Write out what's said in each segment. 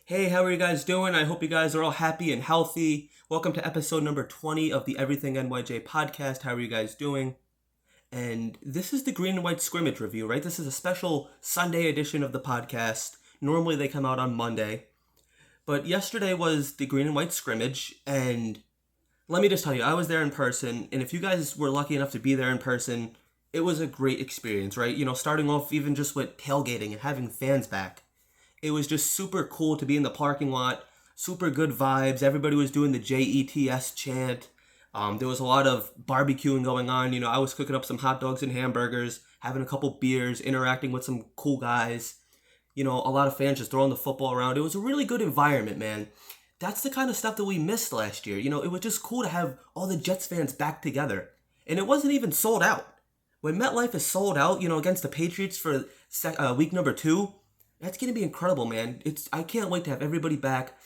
Hey, how are you guys doing? I hope you guys are all happy and healthy. Welcome to episode number 20 of the Everything NYJ podcast. How are you guys doing? And this is the green and white scrimmage review, right? This is a special Sunday edition of the podcast. Normally they come out on Monday. But yesterday was the green and white scrimmage, and let me just tell you, I was there in person, and if you guys were lucky enough to be there in person, it was a great experience, right? Starting off even just with tailgating and having fans back. It was just super cool to be in the parking lot, super good vibes. Everybody was doing the JETS chant. There was a lot of barbecuing going on. I was cooking up some hot dogs and hamburgers, having a couple beers, interacting with some cool guys. A lot of fans just throwing the football around. It was a really good environment, man. That's the kind of stuff that we missed last year. It was just cool to have all the Jets fans back together. And it wasn't even sold out. When MetLife is sold out, against the Patriots for week number 2, that's going to be incredible, man. I can't wait to have everybody back.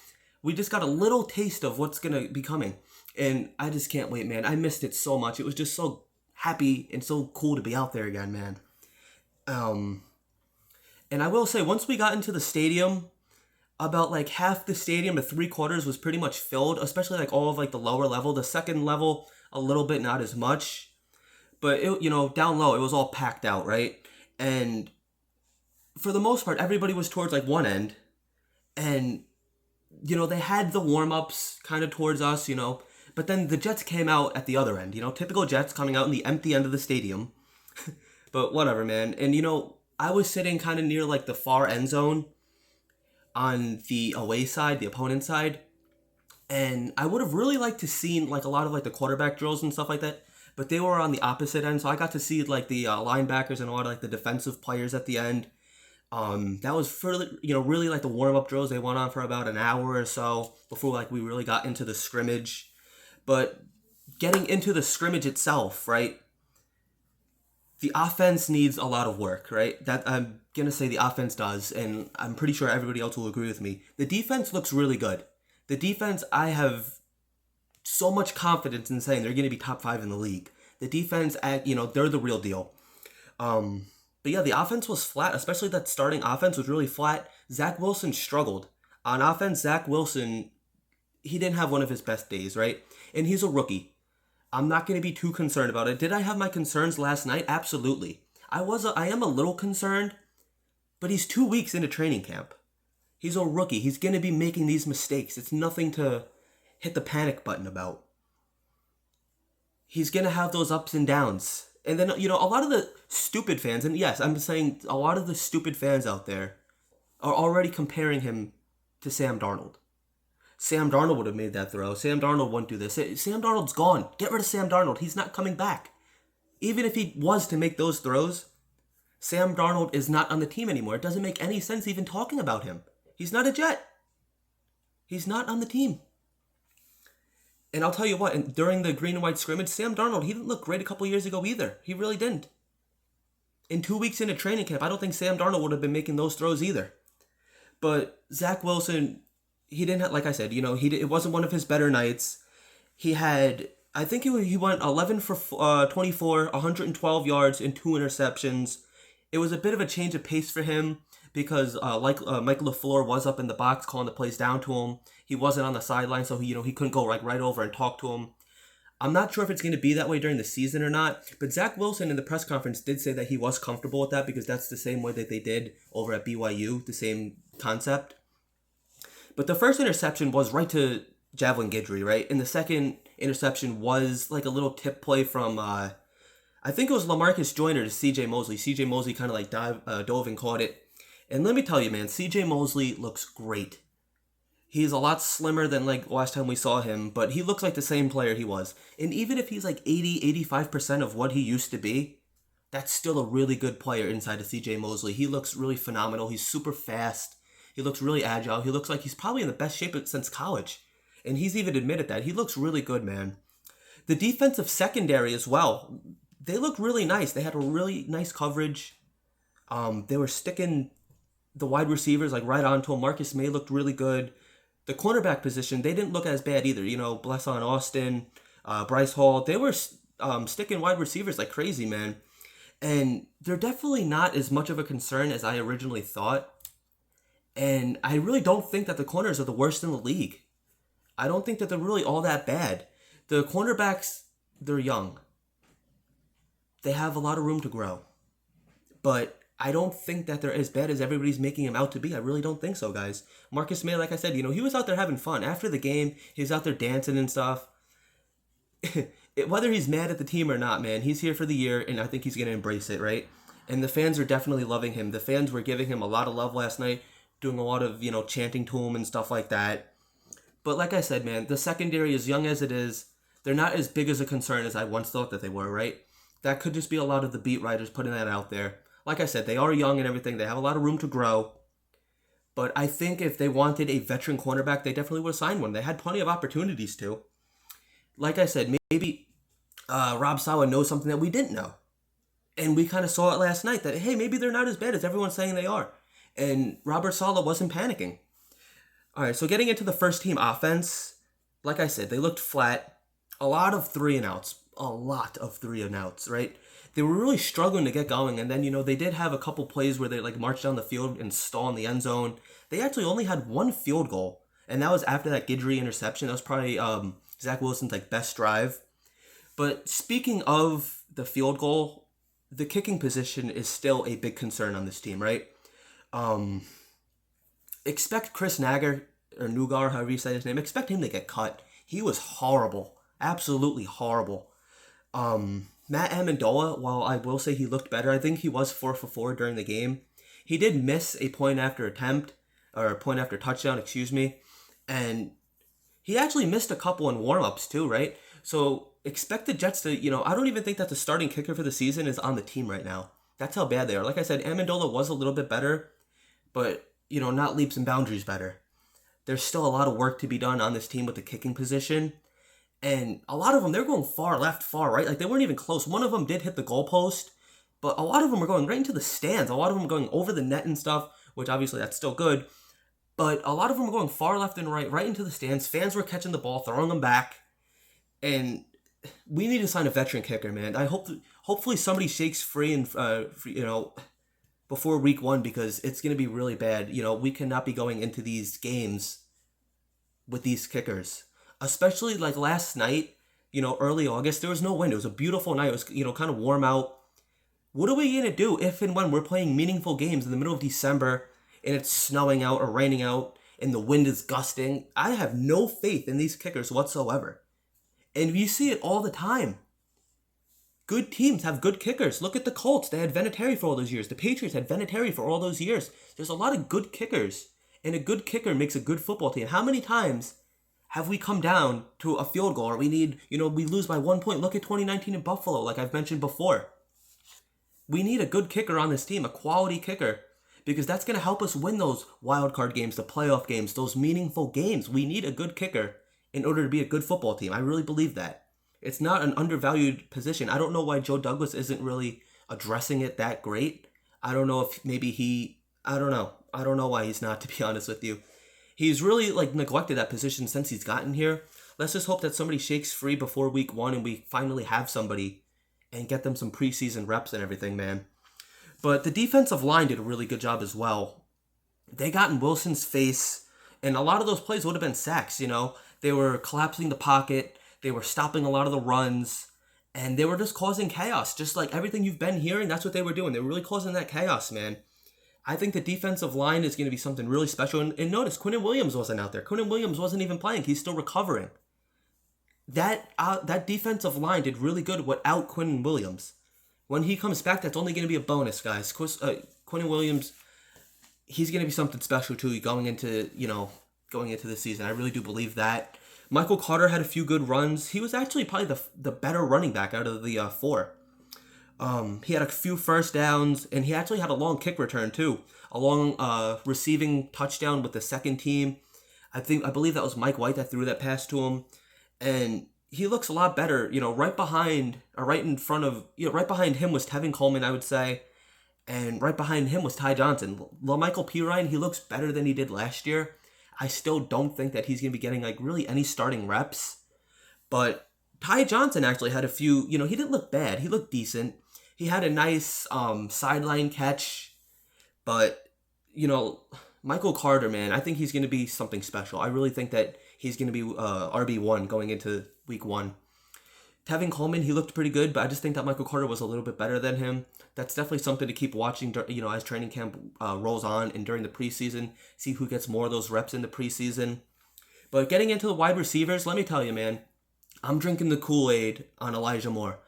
We just got a little taste of what's going to be coming. And I just can't wait, man. I missed it so much. It was just so happy and so cool to be out there again, man. And I will say, once we got into the stadium, about like half the stadium to 3/4 was pretty much filled, especially like all of like the lower level. The second level, a little bit, not as much. But, down low, it was all packed out, right? And for the most part, everybody was towards like one end, and they had the warm-ups kind of towards us, but then the Jets came out at the other end, typical Jets coming out in the empty end of the stadium. But whatever, man. And I was sitting kind of near like the far end zone on the away side, the opponent side, and I would have really liked to seen like a lot of like the quarterback drills and stuff like that, but they were on the opposite end, so I got to see like the linebackers and a lot of like the defensive players at the end. That was for really like the warm-up drills. They went on for about an hour or so before like we really got into the scrimmage. But getting into the scrimmage itself, right? The offense needs a lot of work, right? That I'm gonna say the offense does, and I'm pretty sure everybody else will agree with me. The defense looks really good. The defense, I have so much confidence in saying they're gonna be top 5 in the league. The defense, they're the real deal. But yeah, the offense was flat, especially that starting offense was really flat. Zach Wilson struggled. On offense, Zach Wilson, he didn't have one of his best days, right? And he's a rookie. I'm not going to be too concerned about it. Did I have my concerns last night? Absolutely. I am a little concerned, but he's 2 weeks into training camp. He's a rookie. He's going to be making these mistakes. It's nothing to hit the panic button about. He's going to have those ups and downs. And then, a lot of the stupid fans, and yes, I'm saying a lot of the stupid fans out there are already comparing him to Sam Darnold. Sam Darnold would have made that throw. Sam Darnold wouldn't do this. Sam Darnold's gone. Get rid of Sam Darnold. He's not coming back. Even if he was to make those throws, Sam Darnold is not on the team anymore. It doesn't make any sense even talking about him. He's not a Jet. He's not on the team. And I'll tell you what, during the green and white scrimmage, Sam Darnold, he didn't look great a couple years ago either. He really didn't. In 2 weeks into training camp, I don't think Sam Darnold would have been making those throws either. But Zach Wilson, he didn't have, like I said, it wasn't one of his better nights. He had, I think he went 11 for 24, 112 yards, and 2 interceptions. It was a bit of a change of pace for him because Mike LaFleur was up in the box calling the plays down to him. He wasn't on the sideline, so he couldn't go right over and talk to him. I'm not sure if it's going to be that way during the season or not, but Zach Wilson in the press conference did say that he was comfortable with that because that's the same way that they did over at BYU, the same concept. But the first interception was right to Javelin Guidry, right? And the second interception was like a little tip play from, I think it was LaMarcus Joyner to CJ Mosley. CJ Mosley kind of like dove and caught it. And let me tell you, man, CJ Mosley looks great. He's a lot slimmer than like last time we saw him, but he looks like the same player he was. And even if he's like 85% of what he used to be, that's still a really good player inside of CJ Mosley. He looks really phenomenal. He's super fast. He looks really agile. He looks like he's probably in the best shape since college. And he's even admitted that. He looks really good, man. The defensive secondary as well, they looked really nice. They had a really nice coverage. They were sticking the wide receivers like right onto him. Marcus May looked really good. The cornerback position, they didn't look as bad either. Blesson Austin, Bryce Hall, they were sticking wide receivers like crazy, man. And they're definitely not as much of a concern as I originally thought. And I really don't think that the corners are the worst in the league. I don't think that they're really all that bad. The cornerbacks, they're young. They have a lot of room to grow. But I don't think that they're as bad as everybody's making him out to be. I really don't think so, guys. Marcus May, like I said, he was out there having fun. After the game, he was out there dancing and stuff. Whether he's mad at the team or not, man, he's here for the year, and I think he's going to embrace it, right? And the fans are definitely loving him. The fans were giving him a lot of love last night, doing a lot of, chanting to him and stuff like that. But like I said, man, the secondary, as young as it is, they're not as big as a concern as I once thought that they were, right? That could just be a lot of the beat writers putting that out there. Like I said, they are young and everything. They have a lot of room to grow. But I think if they wanted a veteran cornerback, they definitely would have signed one. They had plenty of opportunities to. Like I said, maybe Rob Saleh knows something that we didn't know. And we kind of saw it last night that, hey, maybe they're not as bad as everyone's saying they are. And Robert Saleh wasn't panicking. All right, so getting into the first team offense, like I said, they looked flat. A lot of 3-and-outs. A lot of 3-and-outs, right? They were really struggling to get going. And then, they did have a couple plays where they, marched down the field and stall in the end zone. They actually only had one field goal. And that was after that Guidry interception. That was probably Zach Wilson's, best drive. But speaking of the field goal, the kicking position is still a big concern on this team, right? Expect Chris Nagar, or Nugar, however you say his name, expect him to get cut. He was horrible. Absolutely horrible. Matt Amendola, while I will say he looked better, I think he was 4 for 4 during the game. He did miss a point after touchdown, and he actually missed a couple in warm-ups too, right? So expect the Jets to, I don't even think that the starting kicker for the season is on the team right now. That's how bad they are. Like I said, Amendola was a little bit better, but, not leaps and boundaries better. There's still a lot of work to be done on this team with the kicking position. And a lot of them, they're going far left, far right. They weren't even close. One of them did hit the goalpost, but a lot of them were going right into the stands. A lot of them were going over the net and stuff, which obviously that's still good. But a lot of them were going far left and right into the stands. Fans were catching the ball, throwing them back. And we need to sign a veteran kicker, man. Hopefully somebody shakes free and, before week 1, because it's going to be really bad. We cannot be going into these games with these kickers. Especially last night, early August, there was no wind. It was a beautiful night. It was, kind of warm out. What are we going to do if and when we're playing meaningful games in the middle of December and it's snowing out or raining out and the wind is gusting? I have no faith in these kickers whatsoever. And you see it all the time. Good teams have good kickers. Look at the Colts. They had Vinatieri for all those years. The Patriots had Vinatieri for all those years. There's a lot of good kickers. And a good kicker makes a good football team. How many times have we come down to a field goal or we need, we lose by 1 point? Look at 2019 in Buffalo, like I've mentioned before. We need a good kicker on this team, a quality kicker, because that's going to help us win those wild card games, the playoff games, those meaningful games. We need a good kicker in order to be a good football team. I really believe that. It's not an undervalued position. I don't know why Joe Douglas isn't really addressing it that great. I don't know if maybe I don't know. I don't know why he's not, to be honest with you. He's really neglected that position since he's gotten here. Let's just hope that somebody shakes free before week 1 and we finally have somebody and get them some preseason reps and everything, man. But the defensive line did a really good job as well. They got in Wilson's face, and a lot of those plays would have been sacks, They were collapsing the pocket. They were stopping a lot of the runs. And they were just causing chaos. Just like everything you've been hearing, that's what they were doing. They were really causing that chaos, man. I think the defensive line is going to be something really special. And notice, Quinnen Williams wasn't out there. Quinnen Williams wasn't even playing. He's still recovering. That defensive line did really good without Quinnen Williams. When he comes back, that's only going to be a bonus, guys. Quinnen Williams, he's going to be something special too going into the season. I really do believe that. Michael Carter had a few good runs. He was actually probably the better running back out of the 4. He had a few first downs, and he actually had a long kick return too. A long receiving touchdown with the second team. I believe that was Mike White that threw that pass to him. And he looks a lot better, right behind him was Tevin Coleman, I would say. And right behind him was Ty Johnson. Michael Pirine, he looks better than he did last year. I still don't think that he's going to be getting really any starting reps. But Ty Johnson actually had a few, he didn't look bad. He looked decent. He had a nice sideline catch. But, Michael Carter, man, I think he's going to be something special. I really think that he's going to be RB1 going into week 1. Tevin Coleman, he looked pretty good, but I just think that Michael Carter was a little bit better than him. That's definitely something to keep watching, as training camp rolls on and during the preseason. See who gets more of those reps in the preseason. But getting into the wide receivers, let me tell you, man, I'm drinking the Kool-Aid on Elijah Moore.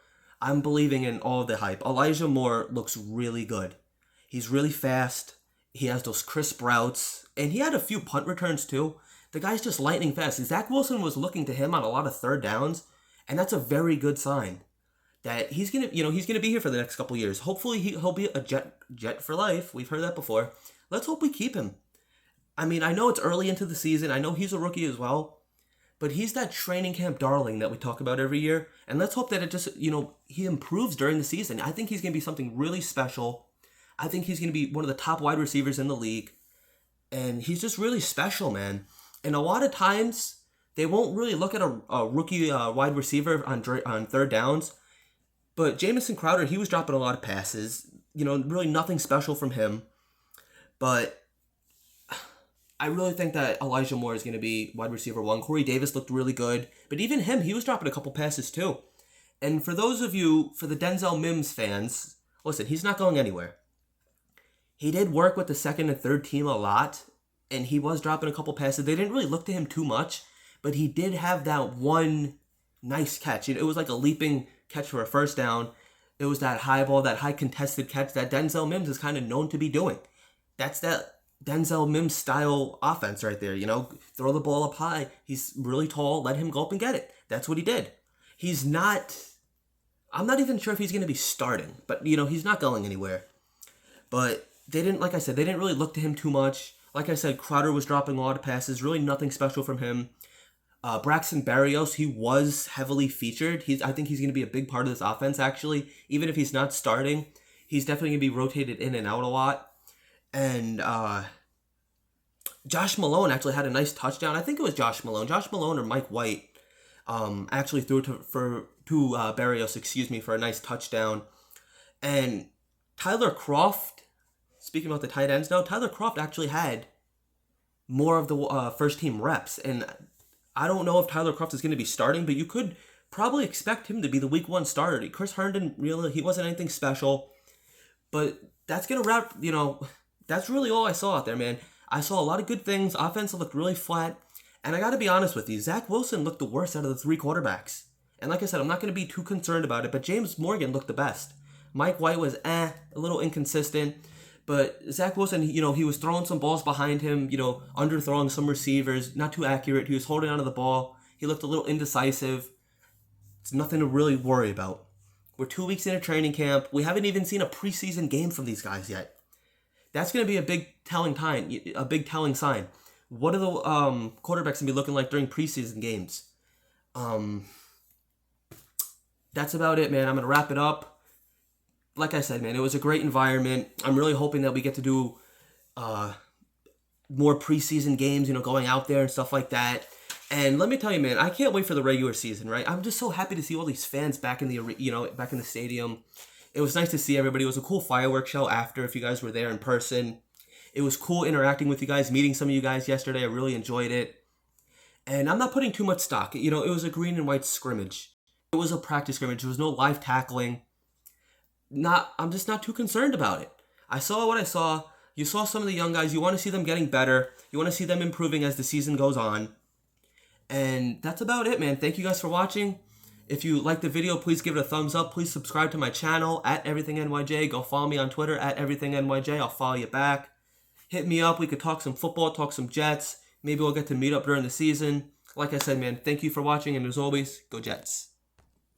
I'm believing in all the hype. Elijah Moore looks really good. He's really fast. He has those crisp routes. And he had a few punt returns, too. The guy's just lightning fast. Zach Wilson was looking to him on a lot of third downs. And that's a very good sign that he's gonna be here for the next couple years. Hopefully he'll be a jet for life. We've heard that before. Let's hope we keep him. I mean, I know it's early into the season. I know he's a rookie as well, but he's that training camp darling that we talk about every year. And let's hope that it just he improves during the season. I think he's gonna be something really special. I think he's gonna be one of the top wide receivers in the league, and he's just really special, man. And a lot of times, they won't really look at a rookie wide receiver on third downs. But Jamison Crowder, he was dropping a lot of passes. Really nothing special from him. But I really think that Elijah Moore is going to be wide receiver 1. Corey Davis looked really good. But even him, he was dropping a couple passes too. And for those of you, for the Denzel Mims fans, listen, he's not going anywhere. He did work with the second and third team a lot. And he was dropping a couple passes. They didn't really look to him too much. But he did have that one nice catch. It was like a leaping catch for a first down. It was that high ball, that high contested catch that Denzel Mims is kind of known to be doing. That's that Denzel Mims style offense right there. Throw the ball up high. He's really tall. Let him go up and get it. That's what he did. I'm not even sure if he's going to be starting. But, he's not going anywhere. But they didn't really look to him too much. Like I said, Crowder was dropping a lot of passes. Really nothing special from him. Braxton Berrios, he was heavily featured. I think he's going to be a big part of this offense, actually. Even if he's not starting, he's definitely going to be rotated in and out a lot. And Josh Malone actually had a nice touchdown. I think it was Josh Malone or Mike White actually threw to Berrios, for a nice touchdown. And Tyler Kroft, speaking about the tight ends now, Tyler Kroft actually had more of the first team reps. And I don't know if Tyler Kroft is going to be starting, but you could probably expect him to be the week 1 starter. Chris Herndon, really, he wasn't anything special. But that's going to wrap, that's really all I saw out there, man. I saw a lot of good things. Offense looked really flat. And I got to be honest with you, Zach Wilson looked the worst out of the 3 quarterbacks. And like I said, I'm not going to be too concerned about it, but James Morgan looked the best. Mike White was a little inconsistent. But Zach Wilson, he was throwing some balls behind him, underthrowing some receivers, not too accurate. He was holding onto the ball. He looked a little indecisive. It's nothing to really worry about. We're 2 weeks into training camp. We haven't even seen a preseason game from these guys yet. That's going to be a big telling sign. What are the quarterbacks going to be looking like during preseason games? That's about it, man. I'm going to wrap it up. Like I said, man, it was a great environment. I'm really hoping that we get to do more preseason games, going out there and stuff like that. And let me tell you, man, I can't wait for the regular season, right? I'm just so happy to see all these fans back in the stadium. It was nice to see everybody. It was a cool fireworks show after, if you guys were there in person. It was cool interacting with you guys, meeting some of you guys yesterday. I really enjoyed it. And I'm not putting too much stock. It was a green and white scrimmage. It was a practice scrimmage. There was no live tackling. I'm just not too concerned about it. I saw what I saw. You saw some of the young guys. You want to see them getting better. You want to see them improving as the season goes on. And that's about it, man. Thank you guys for watching. If you like the video, please give it a thumbs up. Please subscribe to my channel at EverythingNYJ. Go follow me on Twitter at EverythingNYJ. I'll follow you back. Hit me up. We could talk some football, talk some Jets. Maybe we'll get to meet up during the season. Like I said, man, thank you for watching. And as always, go Jets.